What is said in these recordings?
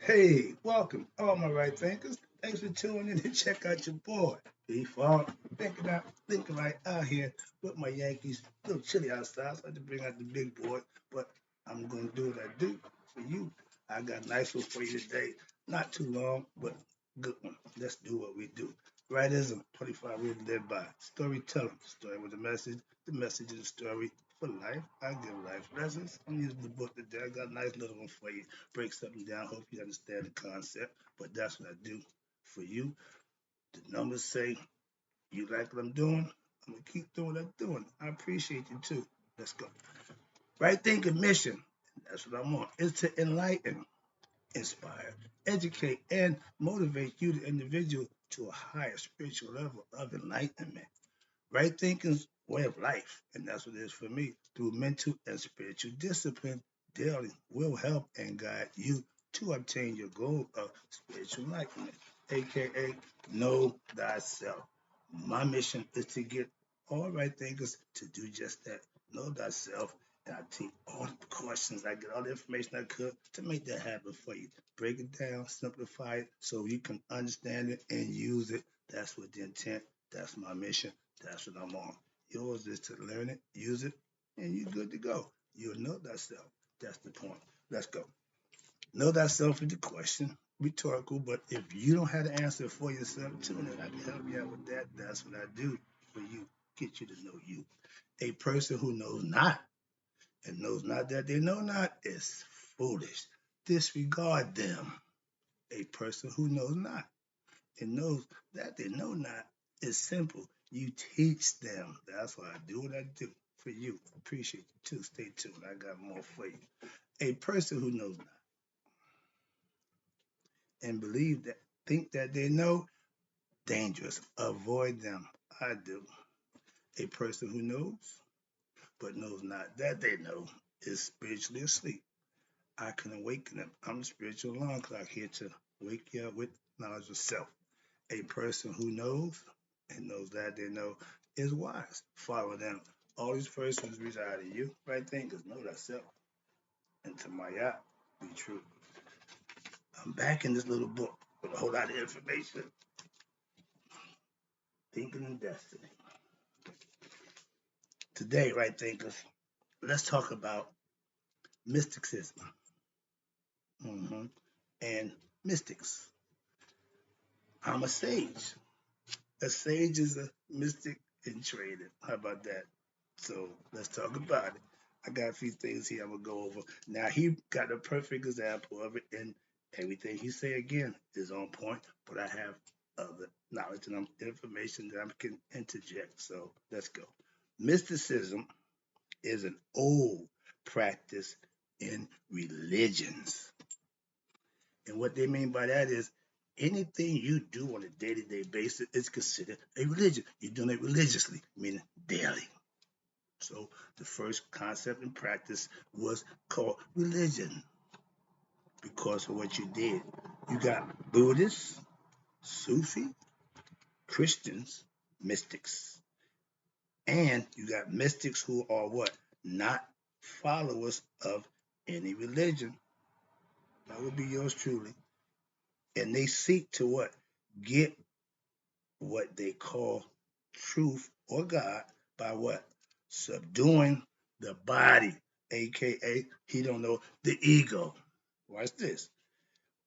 Hey, welcome, all my right thinkers. Thanks for tuning in to check out your boy. B-Funk, thinking right out here with my Yankees. A little chilly outside, so I had to bring out the big boy, but I'm going to do what I do for you. I got a nice one for you today. Not too long, but good one. Let's do what we do. Writism, 25 years to live by. Storytelling, story with a message. The message is a story for life. I give life lessons. I'm using the book today. I got a nice little one for you. Break something down. Hope you understand the concept. But that's what I do for you. The numbers say you like what I'm doing. I'm gonna keep doing what I'm doing. I appreciate you too. Let's go. Right thinking mission. That's what I'm on. Is to enlighten, inspire, educate, and motivate you, the individual, to a higher spiritual level of enlightenment. Right thinking's way of life, and that's what it is for me, through mental and spiritual discipline daily will help and guide you to obtain your goal of spiritual enlightenment, aka know thyself. My mission is to get all right thinkers to do just that. Know thyself. And I take all the questions, I get all the information I could to make that happen for you. Break it down, simplify it so you can understand it and use it. That's what the intent, that's my mission. That's what I'm on. Yours is to learn it, use it, and you're good to go. You'll know thyself. That's the point. Let's go. Know thyself is the question. Rhetorical, but if you don't have the answer for yourself, tune in. I can help you out with that. That's what I do for you. Get you to know you. A person who knows not and knows not that they know not is foolish. Disregard them. A person who knows not and knows that they know not is simple. You teach them. That's why I do what I do for you. Appreciate you too. Stay tuned. I got more for you. A person who knows not and believe that, think that they know, dangerous. Avoid them. I do. A person who knows but knows not that they know is spiritually asleep. I can awaken them. I'm the spiritual alarm clock here to wake you up with knowledge of self. A person who knows and knows that they know is wise. Follow them. All these persons reside in you, right? Thinkers know thyself. And to my yacht, be true. I'm back in this little book with a whole lot of information. Thinking in destiny. Today, right, thinkers, let's talk about mysticism and mystics. I'm a sage. A sage is a mystic in trading. How about that? So let's talk about it. I got a few things here I'm gonna go over. Now he got a perfect example of it, and everything he say again is on point. But I have other knowledge and information that I can interject. So let's go. Mysticism is an old practice in religions, and what they mean by that is anything you do on a day-to-day basis is considered a religion. You're doing it religiously, meaning daily. So the first concept and practice was called religion because of what you did. You got Buddhists, Sufi, Christians, mystics. And you got mystics who are what? Not followers of any religion. That would be yours truly. And they seek to what? Get what they call truth or God by what? Subduing the body, aka he don't know the ego. Watch this.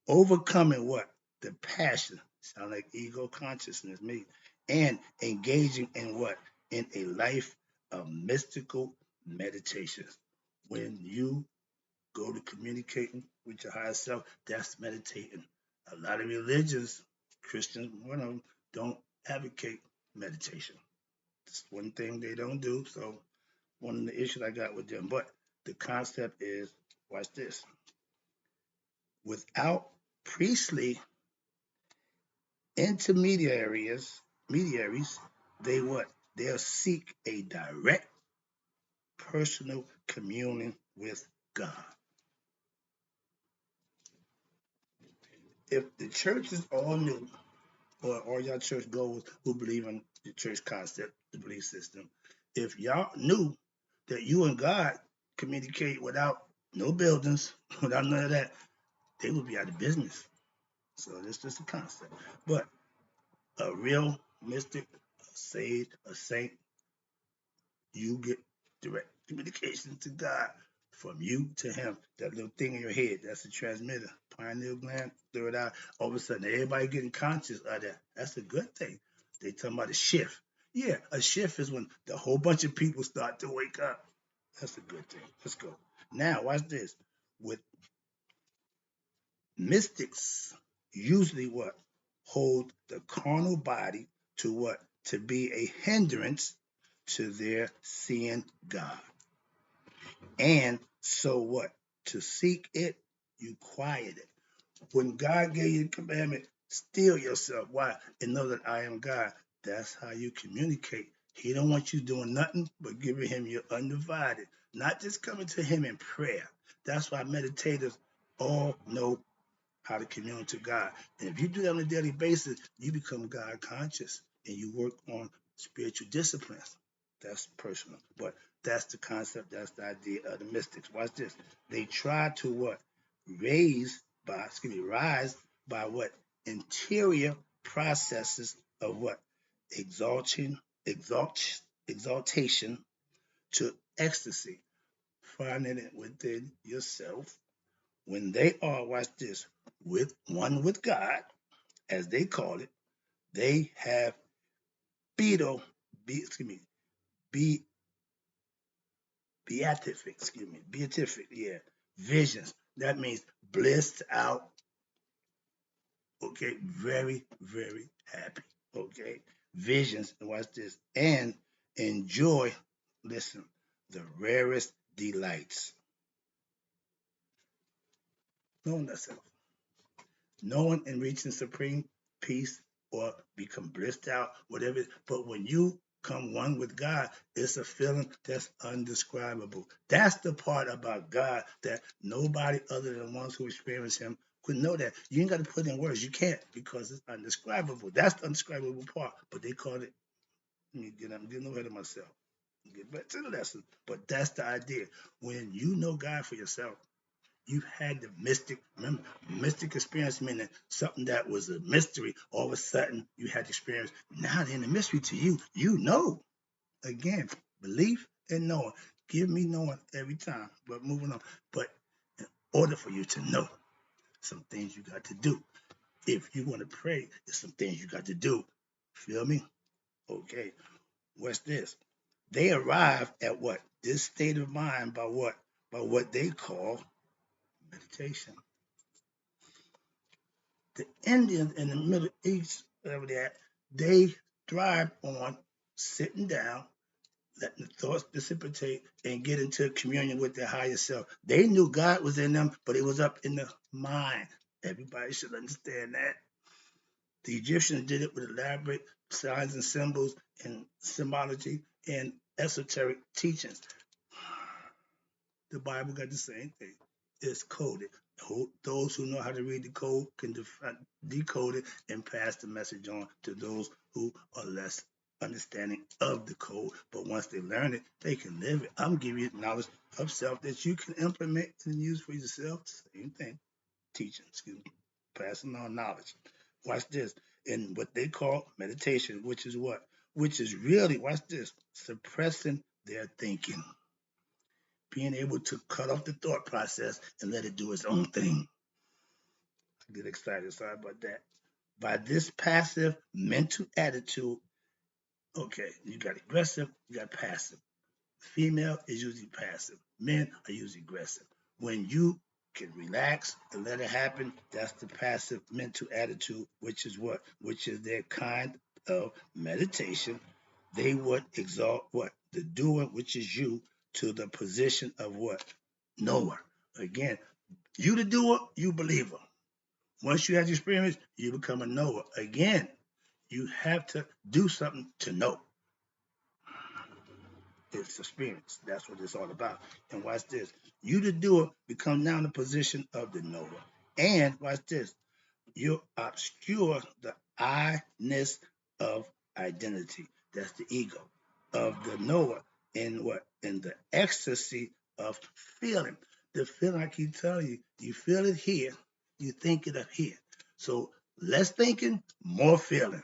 Overcoming what? The passion. Sound like ego consciousness, me. And engaging in what? In a life of mystical meditations. When you go to communicating with your higher self, that's meditating. A lot of religions, Christians, one of them, don't advocate meditation. It's one thing they don't do. So one of the issues I got with them. But the concept is, watch this. Without priestly mediaries, they what? They'll seek a direct personal communion with God. If the churches all knew, or all y'all church goers who believe in the church concept, the belief system, if y'all knew that you and God communicate without no buildings, without none of that, they would be out of business. So that's just a concept. But a real mystic, a sage, a saint, you get direct communication to God from you to him. That little thing in your head, that's the transmitter. Pineal gland, third eye. All of a sudden, everybody getting conscious of that. That's a good thing. They talking about a shift. Yeah, a shift is when the whole bunch of people start to wake up. That's a good thing. Let's go. Now, watch this. With mystics, usually what? Hold the carnal body to what? To be a hindrance to their seeing God. And so what? To seek it, you quiet it. When God gave you the commandment, still yourself. Why? And know that I am God. That's how you communicate. He don't want you doing nothing but giving him your undivided, not just coming to him in prayer. That's why meditators all know how to commune to God. And if you do that on a daily basis, you become God conscious and you work on spiritual disciplines. That's personal. But that's the concept, that's the idea of the mystics. Watch this. They try to what? Rise by what? Interior processes of what? Exaltation, exaltation to ecstasy. Finding it within yourself when they are, watch this, with one with God, as they call it, they have excuse me, be, beatific, yeah, visions. That means blissed out, okay, very, very happy, okay, visions, and watch this, and enjoy, listen, the rarest delights. Knowing thyself. No one in reaching supreme peace or become blissed out, whatever. But when you come one with God, it's a feeling that's undescribable. That's the part about God that nobody other than ones who experience Him could know that. You ain't got to put in words. You can't because it's undescribable. That's the undescribable part. But they call it. I'm getting ahead of myself. Get back to the lesson. But that's the idea. When you know God for yourself, you've had the mystic, remember, mystic experience meaning something that was a mystery. All of a sudden, you had the experience. Now, in the mystery to you, you know. Again, belief and knowing. Give me knowing every time, but moving on. But in order for you to know, some things you got to do. If you want to pray, there's some things you got to do. Feel me? Okay. What's this? They arrive at what? This state of mind by what? By what they call meditation. The Indians in the Middle East, whatever they're at, they thrive on sitting down, letting the thoughts precipitate, and get into communion with their higher self. They knew God was in them, but it was up in the mind. Everybody should understand that. The Egyptians did it with elaborate signs and symbols and symbology and esoteric teachings. The Bible got the same thing. It's coded. Those who know how to read the code can decode it and pass the message on to those who are less understanding of the code. But once they learn it, they can live it. I'm giving you knowledge of self that you can implement and use for yourself. Same thing. Teaching, excuse me. Passing on knowledge. Watch this. In what they call meditation, which is what? Which is really, watch this, suppressing their thinking, being able to cut off the thought process and let it do its own thing. I get excited, sorry about that. By this passive mental attitude, okay, you got aggressive, you got passive. Female is usually passive. Men are usually aggressive. When you can relax and let it happen, that's the passive mental attitude, which is what? Which is their kind of meditation. They would exalt what? The doer, which is you, to the position of what? Knower. Again, you the doer, you believer. Once you have the experience, you become a knower. Again, you have to do something to know. It's experience. That's what it's all about. And watch this. You the doer become now in the position of the knower. And watch this. You obscure the I-ness of identity. That's the ego of the knower in what? In the ecstasy of feeling. The feeling I keep telling you, you feel it here, You think it up here. So less thinking, more feeling.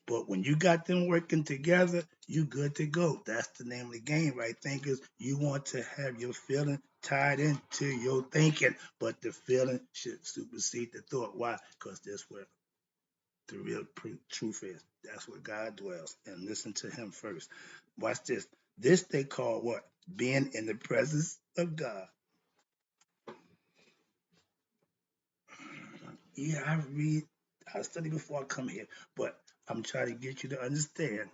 But when you got them working together, you good to go. That's the name of the game, right? Thinkers, you want to have your feeling tied into your thinking, but the feeling should supersede the thought. Why? Because that's where the real truth is. That's where God dwells. And listen to him first. Watch this. This they call what? Being in the presence of God. Yeah, I study before I come here, but I'm trying to get you to understand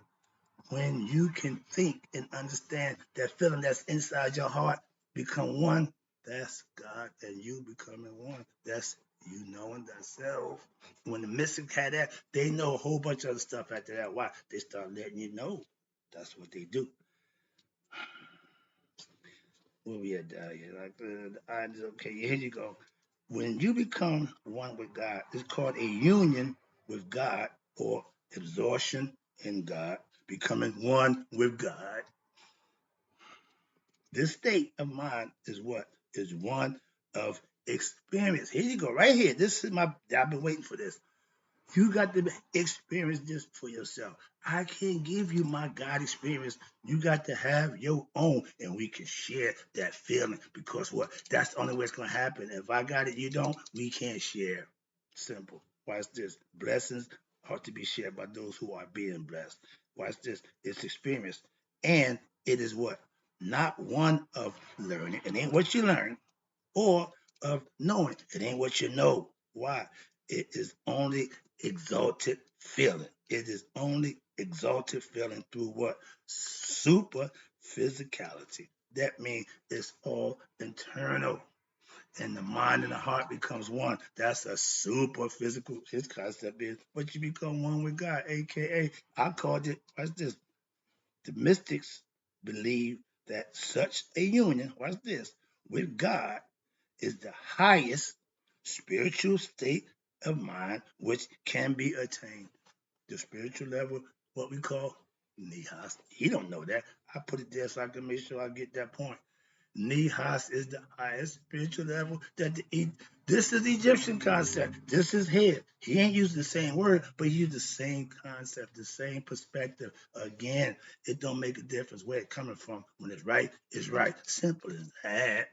when you can think and understand that feeling that's inside your heart become one, that's God and you becoming one. That's you knowing thyself. When the mystic had that, they know a whole bunch of other stuff after that. Why? They start letting you know. That's what they do. Where we at down here? Like okay, here you go. When you become one with God, it's called a union with God or absorption in God, becoming one with God. This state of mind is what? Is one of experience. Here you go, right here. This is I've been waiting for this. You got to experience this for yourself. I can't give you my God experience. You got to have your own, and we can share that feeling because what? That's the only way it's going to happen. If I got it, you don't, we can't share. Simple. Watch this. Blessings are to be shared by those who are being blessed. Watch this. It's experience. And it is what? Not one of learning. It ain't what you learn or of knowing. It ain't what you know. Why? It is only exalted feeling. It is only exalted feeling through what? Super physicality. That means it's all internal. And the mind and the heart becomes one. That's a super physical. His concept is, but you become one with God, aka I called it. Watch this. The mystics believe that such a union, watch this, with God is the highest spiritual state of mind which can be attained. The spiritual level, what we call nihas. He don't know that. I put it there so I can make sure I get that point. Nihas is the highest spiritual level that this is the Egyptian concept. This is here. He ain't using the same word, but he used the same concept, the same perspective. Again, it don't make a difference where it's coming from. When it's right, it's right. Simple as that.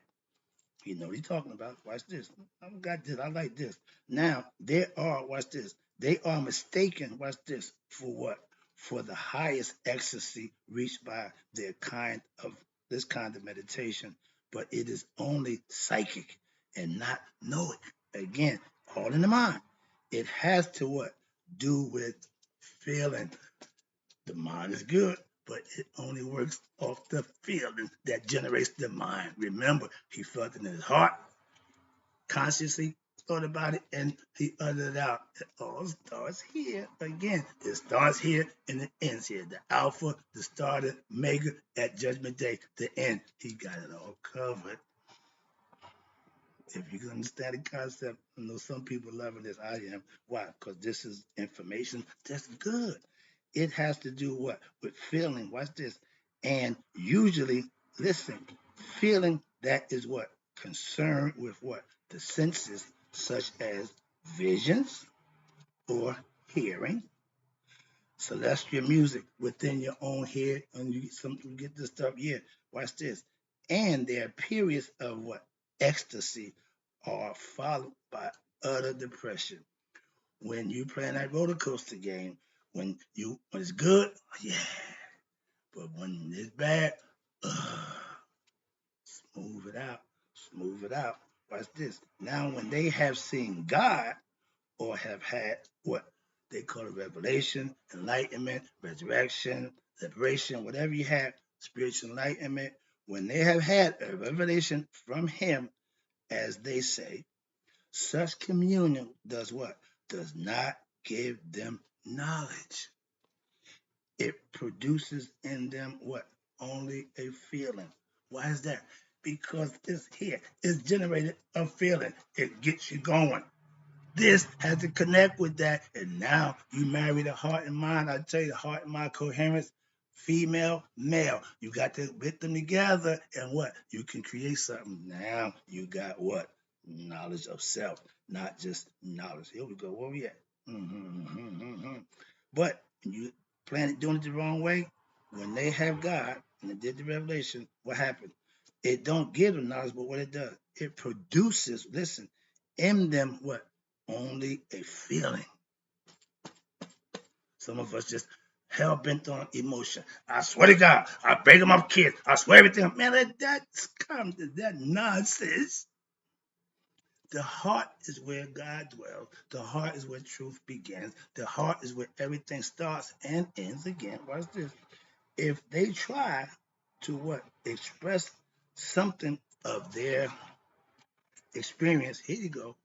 You know what he's talking about. Watch this. I got this. I like this. Now, watch this. They are mistaken, watch this, for what? For the highest ecstasy reached by their kind of this kind of meditation. But it is only psychic and not knowing. Again, all in the mind. It has to what? Do with feeling. The mind is good, but it only works off the feeling that generates the mind. Remember, he felt it in his heart, consciously thought about it, and he uttered it out. It all starts here. Again, it starts here and it ends here. The Alpha, the starter, Mega at Judgment Day, the end. He got it all covered. If you can understand the concept, I know some people loving this. I am. Why? Because this is information that's good. It has to do what? With feeling. Watch this. And usually, listen, feeling that is what? Concerned with what? The senses, such as visions or hearing, celestial music within your own head, and you get this stuff. Yeah, watch this. And there are periods of what? Ecstasy are followed by utter depression. When you playing that roller coaster game, when it's good, yeah, but when it's bad, smooth it out, smooth it out. Watch this. Now, when they have seen God or have had what they call a revelation, enlightenment, resurrection, liberation, whatever you have, spiritual enlightenment, when they have had a revelation from Him, as they say, such communion does what? Does not give them knowledge. It produces in them what? Only a feeling. Why is that? Because this here is generated a feeling. It gets you going. This has to connect with that. And now you marry the heart and mind. I tell you, the heart and mind coherence, female, male. You got to put them together and what? You can create something. Now you got what? Knowledge of self. not just knowledge. Here we go. Where we at? Mm-hmm. But when you plan it doing it the wrong way, when they have God and they did the revelation, what happened? It don't give them knowledge, but what it does, it produces, listen, in them what? Only a feeling. Some of us just hell bent on emotion. I swear to God, I beg my kids. I swear everything. Man, that nonsense. The heart is where God dwells. The heart is where truth begins. The heart is where everything starts and ends again. Watch this. If they try to what? Express something of their experience, here you go.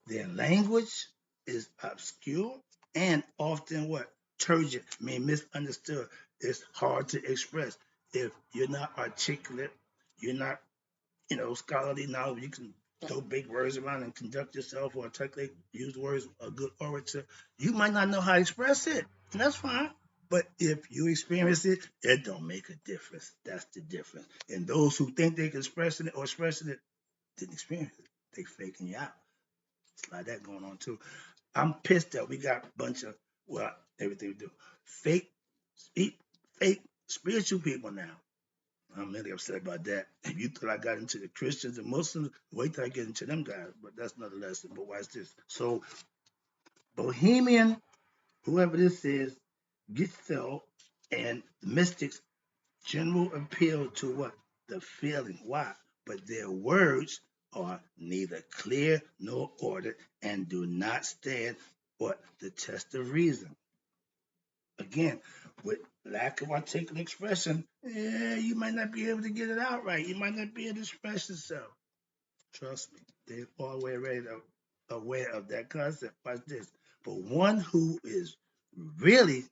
Their language is obscure and often what? Turgid, mean misunderstood. It's hard to express. If you're not articulate, you're not, scholarly knowledge, you can throw big words around and conduct yourself or articulate, use words, a good orator. You might not know how to express it, and that's fine. But if you experience it, it don't make a difference. That's the difference. And those who think they can express it or expressing it didn't experience it. They faking you out. It's like that going on too. I'm pissed that we got a bunch of everything we do fake, fake spiritual people now. I'm really upset about that. If you thought I got into the Christians and Muslims, wait till I get into them guys. But that's another lesson. But watch this. So Bohemian, whoever this is, Gitzel and the mystics general appeal to what? The feeling. Why? But their words are neither clear nor ordered and do not stand what the test of reason. Again, with lack of articulate expression, you might not be able to get it out right. You might not be able to express yourself. Trust me, they're already aware of that concept. Watch this. But one who is really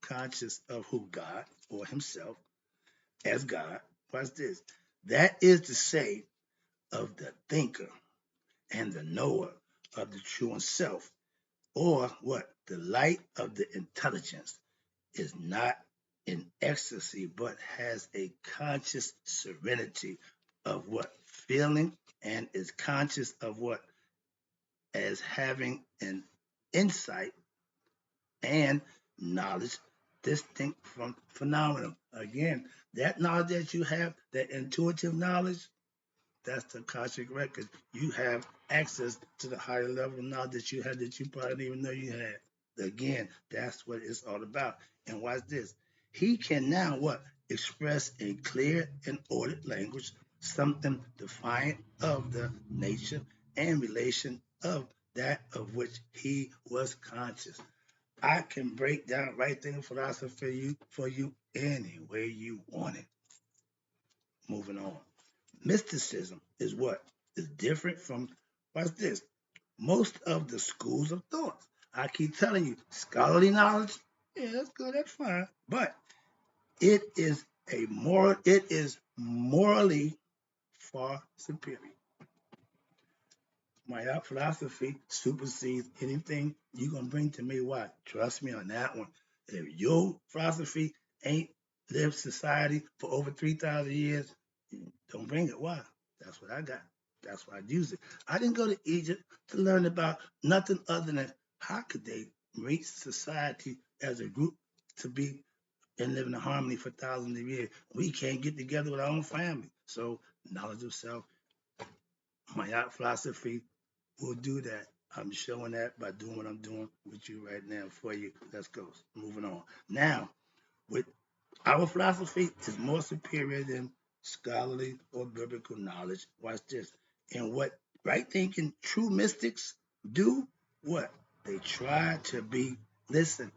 conscious of who God or himself as God, watch this. That is to say, of the thinker and the knower of the true self, or what? The light of the intelligence is not in ecstasy, but has a conscious serenity of what? Feeling, and is conscious of what? As having an insight and knowledge distinct from phenomenon. Again, that knowledge that you have, that intuitive knowledge, that's the Akashic record. You have access to the higher level of knowledge that you had that you probably didn't even know you had. Again, that's what it's all about. And watch this. He can now what? Express in clear and ordered language something defiant of the nature and relation of that of which he was conscious. I can break down right thing philosophy for you any way you want it. Moving on. Mysticism is what? Is different from, what's this? Most of the schools of thought. I keep telling you, scholarly knowledge, yeah, that's good, that's fine. But it is morally far superior. My philosophy supersedes anything you're gonna bring to me. Why? Trust me on that one. If your philosophy ain't lived society for over 3,000 years, don't bring it. Why? That's what I got. That's why I use it. I didn't go to Egypt to learn about nothing other than how could they reach society as a group to be and live in harmony for thousands of years. We can't get together with our own family. So knowledge of self, my philosophy will do that. I'm showing that by doing what I'm doing with you right now for you. Let's go. Moving on. Now, with our philosophy is more superior than scholarly or biblical knowledge. Watch this. And what right thinking true mystics do, what? They try to be, listen,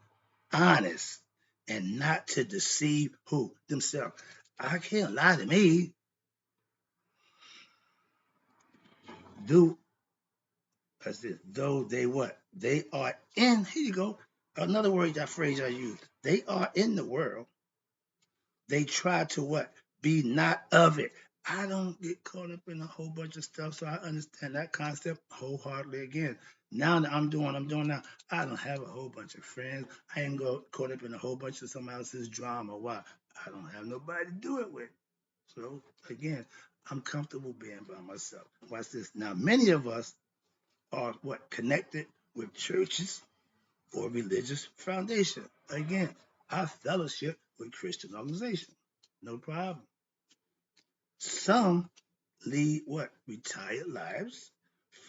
honest and not to deceive who? Themselves. I can't lie to me. Do That's this. Though they what? They are in, here you go. Another word, that phrase I use. They are in the world. They try to what? Be not of it. I don't get caught up in a whole bunch of stuff, so I understand that concept wholeheartedly again. Now that I'm doing now, I don't have a whole bunch of friends. I ain't go caught up in a whole bunch of somebody else's drama. Why? I don't have nobody to do it with. So again, I'm comfortable being by myself. Watch this. Now, many of us are what connected with churches or religious foundation. Again, I fellowship with Christian organization. No problem. Some lead what? Retired lives.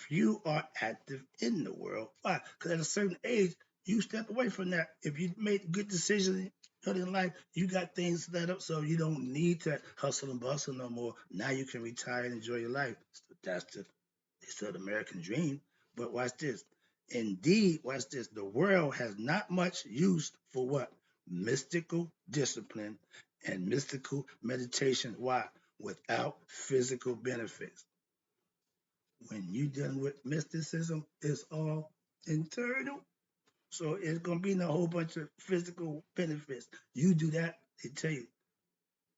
Few are active in the world. Why? Because at a certain age, you step away from that. If you made good decisions early in life, you got things set up so you don't need to hustle and bustle no more. Now you can retire and enjoy your life. So that's the American dream. But watch this. Indeed, watch this. The world has not much use for what? Mystical discipline and mystical meditation. Why? Without physical benefits. When you dealing with mysticism, it's all internal. So it's gonna be no whole bunch of physical benefits. You do that, they tell you,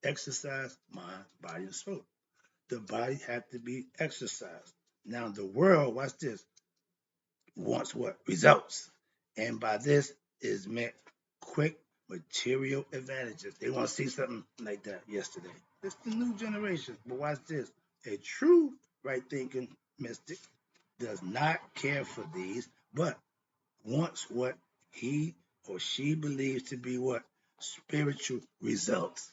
exercise mind, body, and soul. The body has to be exercised. Now the world, watch this, wants what? Results. And by this is meant quick material advantages. They want to see something like that yesterday. It's the new generation. But watch this. A true right thinking mystic does not care for these, but wants what he or she believes to be what? Spiritual results.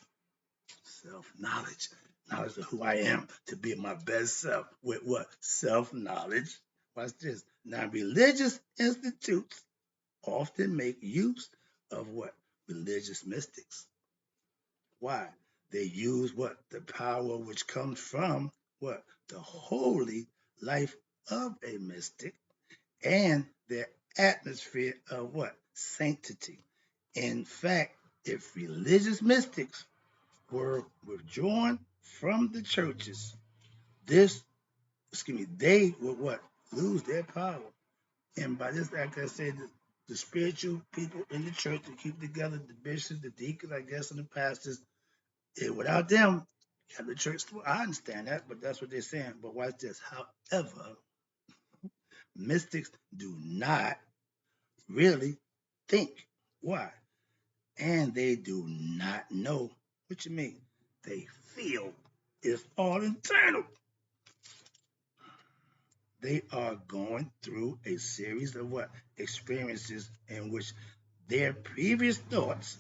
Self-knowledge. Knowledge of who I am to be my best self with what? Self-knowledge. Watch this. Now, religious institutes often make use of what? Religious mystics. Why? They use what? The power which comes from what? The holy life of a mystic and their atmosphere of what? Sanctity. In fact, if religious mystics were withdrawn from the churches, they would what? Lose their power. And by this, like I said, the spiritual people in the church to keep together, the bishops, the deacons, I guess, and the pastors, without them, yeah, the church, I understand that, but that's what they're saying. But watch this. However, mystics do not really think. Why? And they do not know. What you mean? They feel. It's all internal. They are going through a series of what? Experiences in which their previous thoughts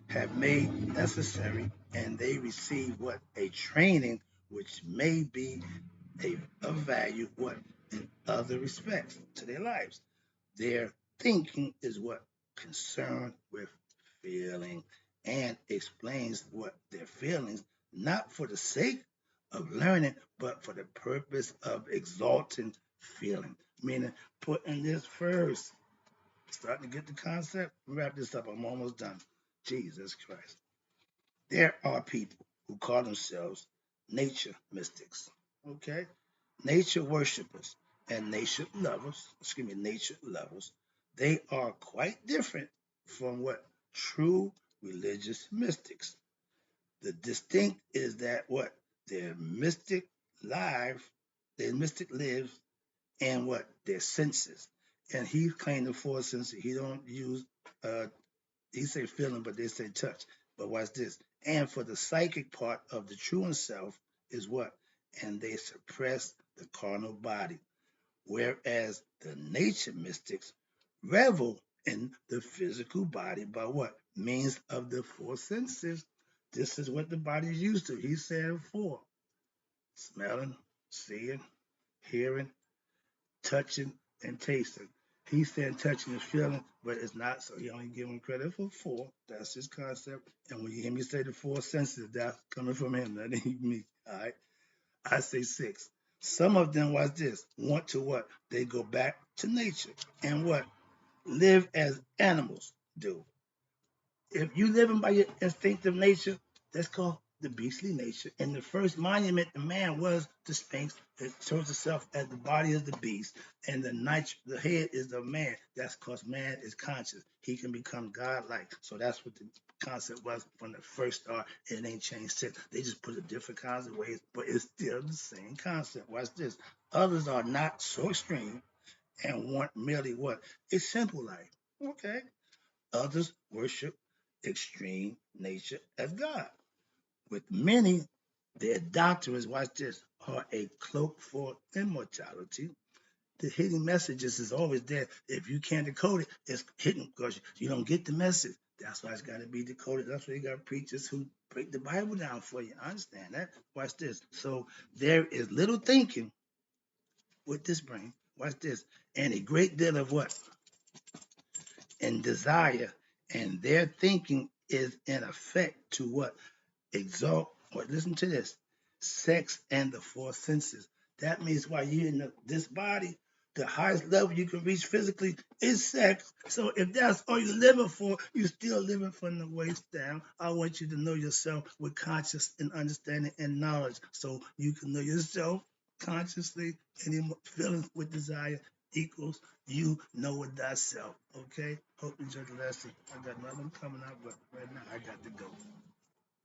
have made necessary, and they receive what? A training which may be of value what? In other respects to their lives. Their thinking is what? Concerned with feeling and explains what their feelings, not for the sake of learning, but for the purpose of exalting feeling. Meaning putting this first. Starting to get the concept? Wrap this up. I'm almost done. Jesus Christ. There are people who call themselves nature mystics. Okay? Nature worshippers and nature lovers, they are quite different from what true religious mystics. The distinct is that what their life, their mystic lives in what their senses, and he claimed the four senses. He don't use he say feeling, but they say touch. But watch this. And for the psychic part of the true self is what? And they suppress the carnal body. Whereas the nature mystics revel in the physical body by what? Means of the four senses. This is what the body is used to. He said four. Smelling, seeing, hearing, touching, and tasting. He said touching is feeling, but it's not, so he only give him credit for four. That's his concept. And when you hear me say the four senses, that's coming from him, that ain't me. All right. I say six. Some of them, watch this, want to what? They go back to nature and what? Live as animals do. If you living by your instinctive nature, that's called the beastly nature. And the first monument to man was the Sphinx. It shows itself as the body of the beast, and the head is the man. That's because man is conscious. He can become godlike. So that's what the concept was from the first start. It ain't changed since. They just put it different kinds of ways, but it's still the same concept. Watch this. Others are not so extreme and want merely what? A simple life. Okay. Others worship extreme nature as God. With many, their doctrines, watch this, are a cloak for immortality, the hidden messages is always there. If you can't decode it, it's hidden because you don't get the message. That's why it's got to be decoded. That's why you got preachers who break the Bible down for you. I understand that. Watch this. So there is little thinking with this brain. Watch this. And a great deal of what? And desire. And their thinking is in effect to what? Exalt, or listen to this, sex and the four senses. That means while you're in this body, the highest level you can reach physically is sex. So if that's all you're living for, you're still living from the waist down. I want you to know yourself with conscious and understanding and knowledge, so you can know yourself consciously, and feelings with desire equals you know it thyself. Okay? Hope you enjoyed the lesson. I got another one coming up, but right now I got to go.